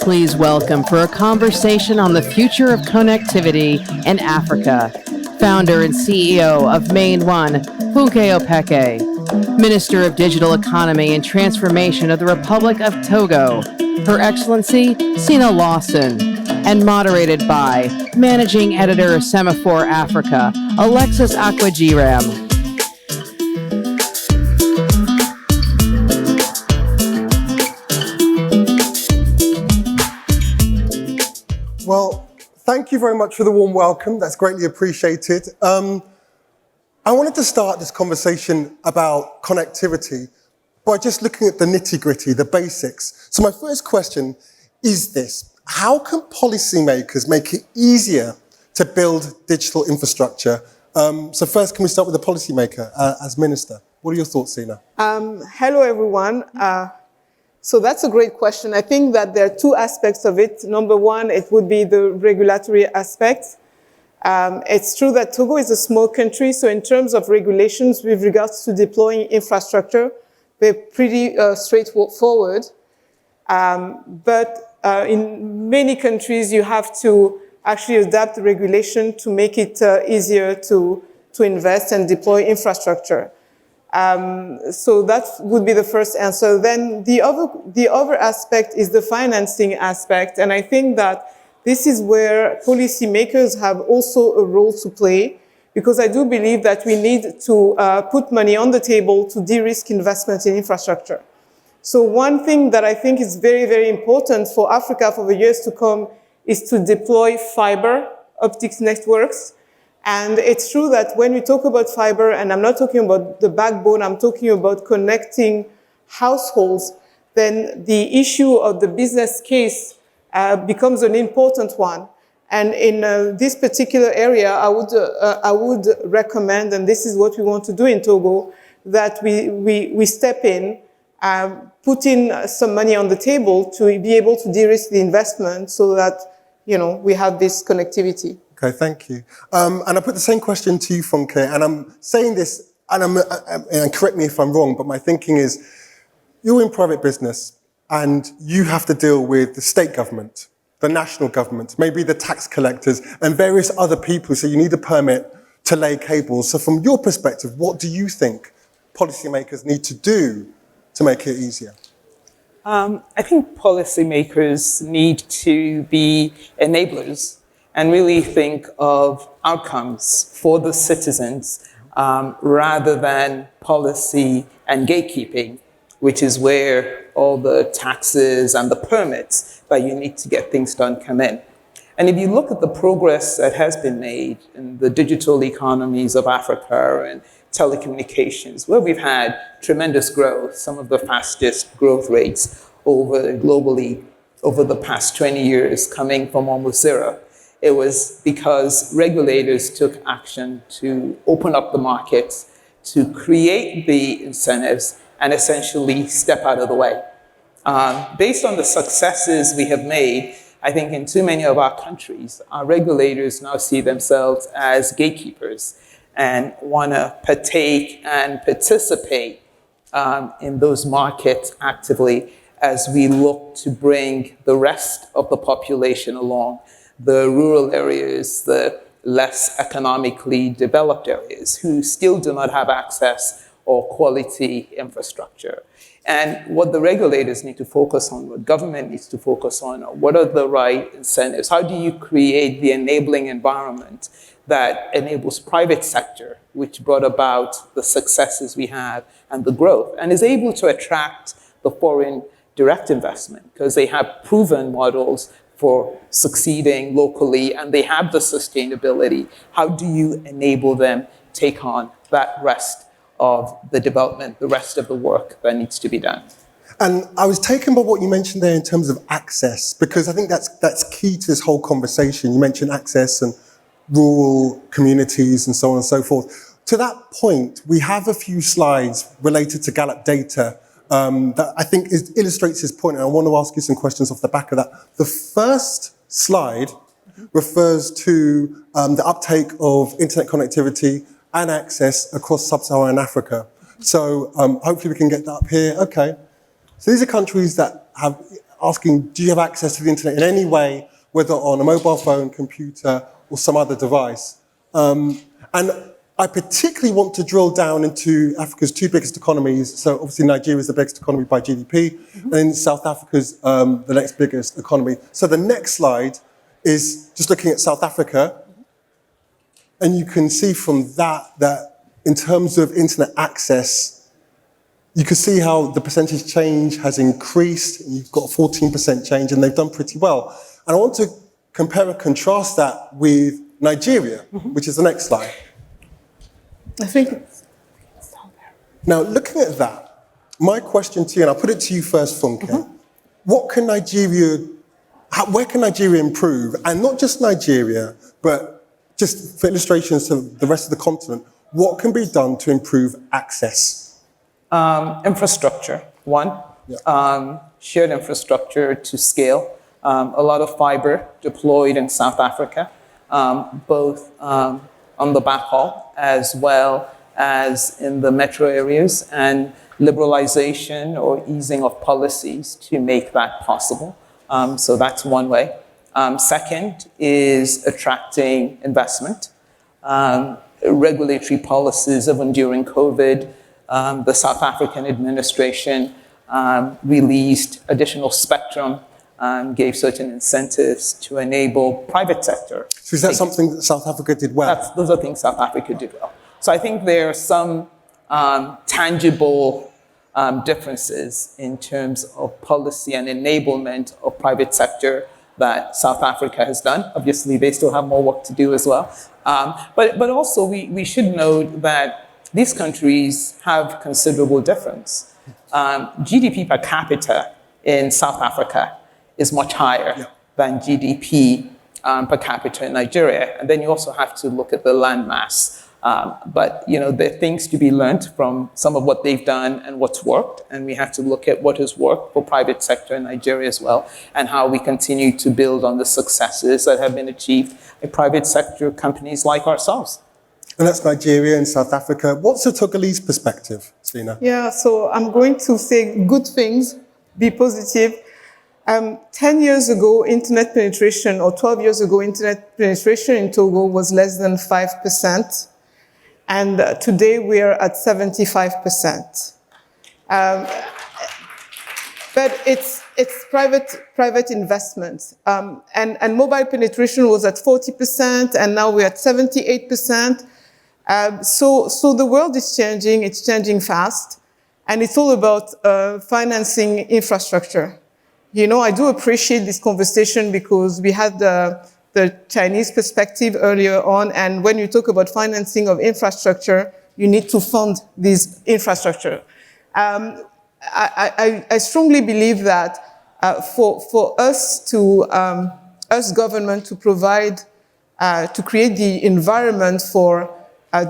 Please welcome for a conversation on the future of connectivity in Africa, founder and CEO of MainOne, Funke Opeke, Minister of Digital Economy and Transformation of the Republic of Togo, Her Excellency Cina Lawson, and moderated by Managing Editor of Semafor Africa, Alexis Akwagyiram. Well, thank you very much for the warm welcome. That's greatly appreciated. I wanted to start this conversation about connectivity by just looking at the nitty-gritty, the basics. So my first question is this: how can policymakers make it easier to build digital infrastructure? So first, can we start with the policymaker as minister? What are your thoughts, Cina? Hello, everyone. So that's a great question. I think that there are two aspects of it. Number one, it would be the regulatory aspect. It's true that Togo is a small country, so in terms of regulations with regards to deploying infrastructure, they're pretty straightforward. But in many countries, you have to actually adapt the regulation to make it easier to invest and deploy infrastructure. So that would be the first answer. Then the other aspect is the financing aspect. And I think that this is where policymakers have also a role to play, because I do believe that we need to put money on the table to de-risk investment in infrastructure. So one thing that I think is very, very important for Africa for the years to come is to deploy fiber optics networks. And it's true that when we talk about fiber, and I'm not talking about the backbone, I'm talking about connecting households, then the issue of the business case becomes an important one. And in this particular area, I would recommend, and this is what we want to do in Togo, that we step in, put in some money on the table to be able to de-risk the investment so that, we have this connectivity. Okay, thank you. And I put the same question to you, Funke, and I'm saying this, and correct me if I'm wrong, but my thinking is, you're in private business, and you have to deal with the state government, the national government, maybe the tax collectors, and various other people, so you need a permit to lay cables. So from your perspective, what do you think policymakers need to do to make it easier? I think policymakers need to be enablers and really think of outcomes for the citizens rather than policy and gatekeeping, which is where all the taxes and the permits that you need to get things done come in. And if you look at the progress that has been made in the digital economies of Africa and telecommunications, where we've had tremendous growth, some of the fastest growth rates globally over the past 20 years, coming from almost zero. It was because regulators took action to open up the markets, to create the incentives, and essentially step out of the way. Based on the successes we have made, I think in too many of our countries, our regulators now see themselves as gatekeepers and want to partake and participate in those markets actively as we look to bring the rest of the population along. The rural areas, the less economically developed areas who still do not have access or quality infrastructure. And what the regulators need to focus on, what government needs to focus on, what are the right incentives? How do you create the enabling environment that enables private sector, which brought about the successes we have and the growth, and is able to attract the foreign direct investment because they have proven models for succeeding locally, and they have the sustainability. How do you enable them take on that rest of the development, the rest of the work that needs to be done? And I was taken by what you mentioned there in terms of access, because I think that's key to this whole conversation. You mentioned access and rural communities and so on and so forth. To that point, we have a few slides related to Gallup data that I think illustrates his point, and I want to ask you some questions off the back of that. The first slide refers to the uptake of internet connectivity and access across sub-Saharan Africa. So hopefully we can get that up here. Okay. So these are countries that have asking, do you have access to the internet in any way, whether on a mobile phone, computer, or some other device? And I particularly want to drill down into Africa's two biggest economies. So obviously Nigeria is the biggest economy by GDP, and then South Africa's the next biggest economy. So the next slide is just looking at South Africa, and you can see from that in terms of internet access, you can see how the percentage change has increased. You've got a 14% change, and they've done pretty well. And I want to compare and contrast that with Nigeria, which is the next slide. I think it's down there. Now, looking at that, my question to you, and I'll put it to you first, Funke, what can where can Nigeria improve? And not just Nigeria, but just for illustrations to the rest of the continent, what can be done to improve access? Infrastructure, one. Yeah. Shared infrastructure to scale. A lot of fiber deployed in South Africa, both on the backhaul as well as in the metro areas, and liberalization or easing of policies to make that possible. So that's one way. Second is attracting investment. Regulatory policies, even during COVID, the South African administration released additional spectrum, gave certain incentives to enable private sector. So is that something that South Africa did well? Those are things South Africa did well. So I think there are some tangible differences in terms of policy and enablement of private sector that South Africa has done. Obviously, they still have more work to do as well. But also, we should note that these countries have considerable difference. GDP per capita in South Africa is much higher than GDP per capita in Nigeria. And then you also have to look at the landmass. But there are things to be learned from some of what they've done and what's worked. And we have to look at what has worked for private sector in Nigeria as well, and how we continue to build on the successes that have been achieved by private sector companies like ourselves. And that's Nigeria and South Africa. What's the Togolese perspective, Cina? Yeah, so I'm going to say good things, be positive. 10 years ago, internet penetration, or 12 years ago, internet penetration in Togo was less than 5%. And today we are at 75%. But it's private investment. And mobile penetration was at 40%, and now we're at 78%. So the world is changing, it's changing fast, and it's all about financing infrastructure. I do appreciate this conversation because we had the Chinese perspective earlier on, and when you talk about financing of infrastructure, you need to fund this infrastructure. I strongly believe that for us us government to provide, to create the environment for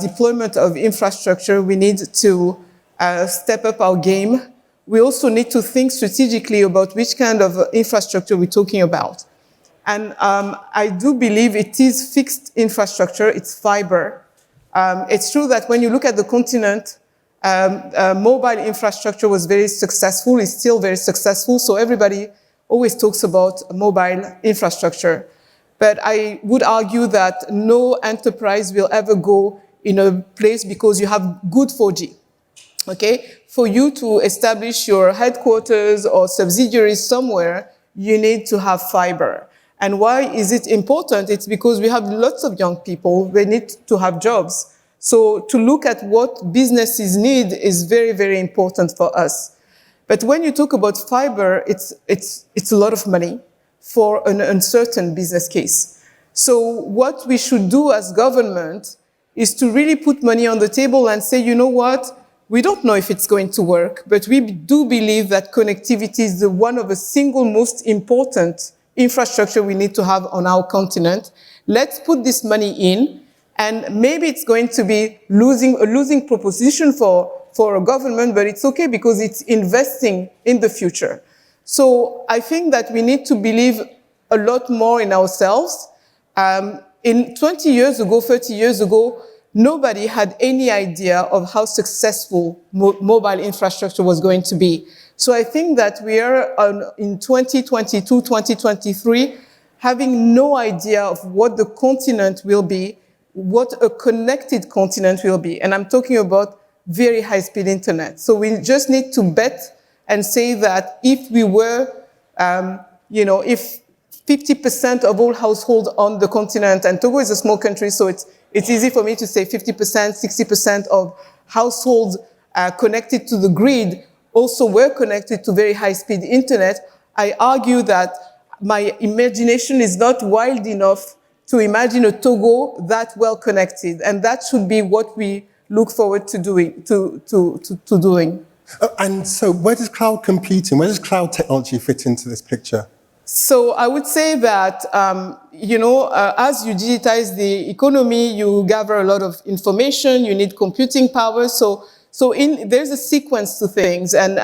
deployment of infrastructure, we need to step up our game. We also need to think strategically about which kind of infrastructure we're talking about. And I do believe it is fixed infrastructure, it's fiber. It's true that when you look at the continent, mobile infrastructure was very successful, it's still very successful, so everybody always talks about mobile infrastructure. But I would argue that no enterprise will ever go in a place because you have good 4G. Okay? For you to establish your headquarters or subsidiaries somewhere, you need to have fiber. And why is it important? It's because we have lots of young people, they need to have jobs. So to look at what businesses need is very, very important for us. But when you talk about fiber, it's a lot of money for an uncertain business case. So what we should do as government is to really put money on the table and say, you know what? We don't know if it's going to work, but we do believe that connectivity is one of the single most important infrastructure we need to have on our continent. Let's put this money in, and maybe it's going to be a losing proposition for a government, but it's okay because it's investing in the future. So I think that we need to believe a lot more in ourselves. In 20 years ago, 30 years ago, nobody had any idea of how successful mobile infrastructure was going to be. So I think that we are in 2022, 2023, having no idea of what the continent will be, what a connected continent will be. And I'm talking about very high-speed internet. So we just need to bet and say that if we were, if 50% of all households on the continent, and Togo is a small country, so it's easy for me to say 50%, 60% of households connected to the grid also were connected to very high-speed internet. I argue that my imagination is not wild enough to imagine a Togo that well connected, and that should be what we look forward to doing. And so where does cloud computing, where does cloud technology fit into this picture? So I would say that, as you digitize the economy, you gather a lot of information, you need computing power. So there's a sequence to things, and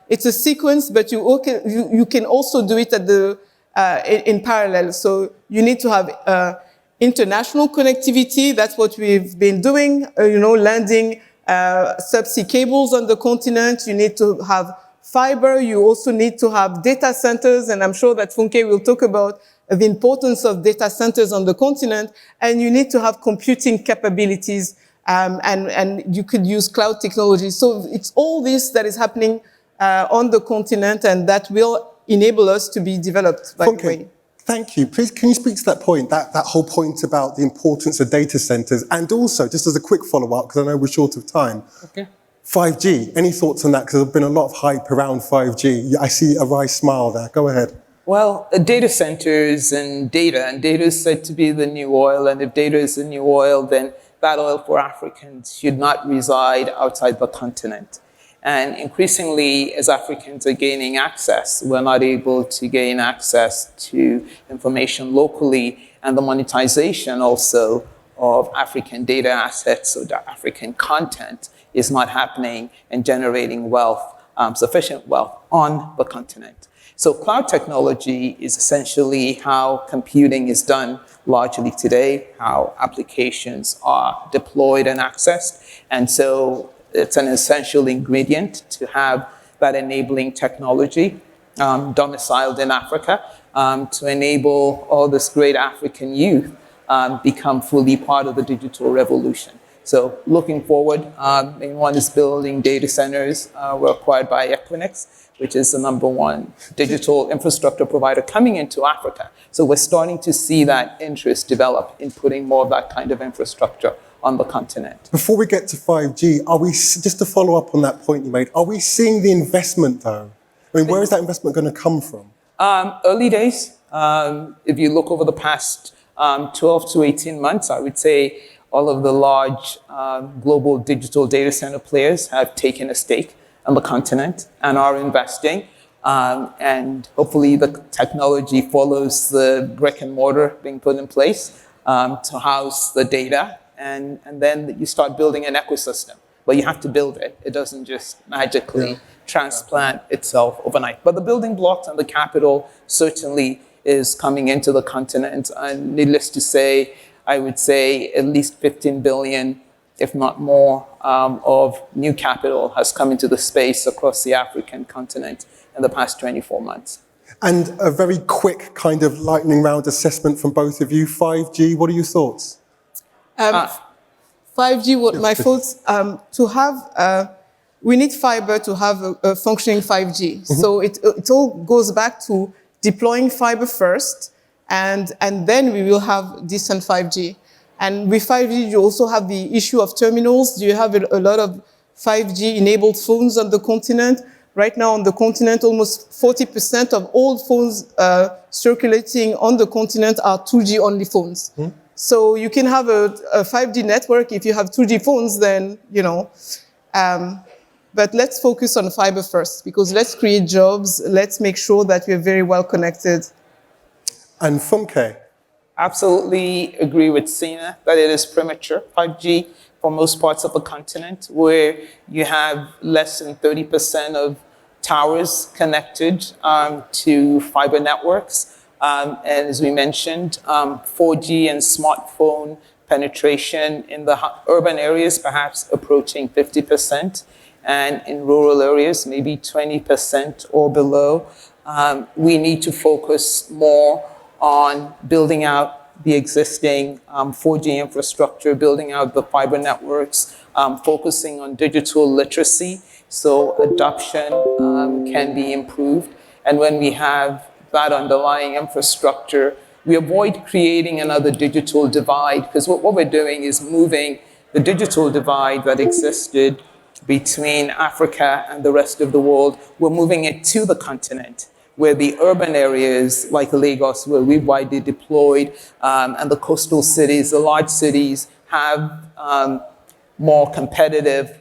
it's a sequence, but you can also do it in parallel. So you need to have international connectivity. That's what we've been doing, landing subsea cables on the continent. You need to have fiber. You also need to have data centers, and I'm sure that Funke will talk about the importance of data centers on the continent. And you need to have computing capabilities, and you could use cloud technology. So it's all this that is happening on the continent, and that will enable us to be developed, by the way. Thank you. Please, can you speak to that point, that whole point about the importance of data centers? And also, just as a quick follow-up, because I know we're short of time, 5G, any thoughts on that? Because there's been a lot of hype around 5G. I see a wry smile there. Go ahead. Well, data centers and data is said to be the new oil, and if data is the new oil, then that oil for Africans should not reside outside the continent. And increasingly, as Africans are gaining access, we're not able to gain access to information locally, and the monetization also of African data assets or the African content is not happening and generating wealth, sufficient wealth on the continent. So cloud technology is essentially how computing is done largely today, how applications are deployed and accessed. And so it's an essential ingredient to have that enabling technology domiciled in Africa to enable all this great African youth become fully part of the digital revolution. So looking forward, MainOne is building data centers. We're acquired by Equinix, which is the #1 digital infrastructure provider coming into Africa. So we're starting to see that interest develop in putting more of that kind of infrastructure on the continent. Before we get to 5G, just to follow up on that point you made, are we seeing the investment though? I mean, where is that investment going to come from? Early days. If you look over the past 12 to 18 months, I would say all of the large global digital data center players have taken a stake on the continent and are investing. And hopefully the technology follows the brick and mortar being put in place to house the data. And then you start building an ecosystem. But you have to build it. It doesn't just magically transplant itself overnight. But the building blocks and the capital certainly is coming into the continent. And needless to say, I would say at least 15 billion, if not more, of new capital has come into the space across the African continent in the past 24 months. And a very quick kind of lightning round assessment from both of you. 5G, what are your thoughts? 5G, what my thoughts, we need fiber to have a functioning 5G. Mm-hmm. So it all goes back to deploying fiber first, and then we will have decent 5G. And with 5G, you also have the issue of terminals. You have a lot of 5G-enabled phones on the continent. Right now on the continent, almost 40% of all phones circulating on the continent are 2G-only phones. Mm-hmm. So you can have a 5G network if you have 2G phones, then, but let's focus on fiber first, because let's create jobs. Let's make sure that we're very well connected. And Funke? Absolutely agree with Cina that it is premature. 5G for most parts of the continent, where you have less than 30% of towers connected to fiber networks. And as we mentioned, 4G and smartphone penetration in the urban areas perhaps approaching 50%. and in rural areas, maybe 20% or below. We need to focus more on building out the existing 4G infrastructure, building out the fiber networks, focusing on digital literacy so adoption can be improved. And when we have that underlying infrastructure, we avoid creating another digital divide, because what we're doing is moving the digital divide that existed between Africa and the rest of the world. We're moving it to the continent, where the urban areas like Lagos, where we've widely deployed, and the coastal cities, the large cities, have more competitive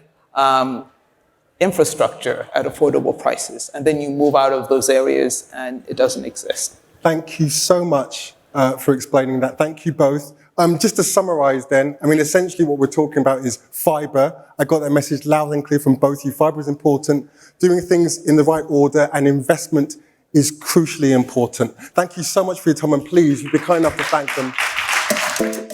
infrastructure at affordable prices. And then you move out of those areas and it doesn't exist. Thank you so much for explaining that. Thank you both. Just to summarize then, I mean, essentially what we're talking about is fiber. I got that message loud and clear from both you. Fiber is important. Doing things in the right order and investment is crucially important. Thank you so much for your time, and please be kind enough to thank them.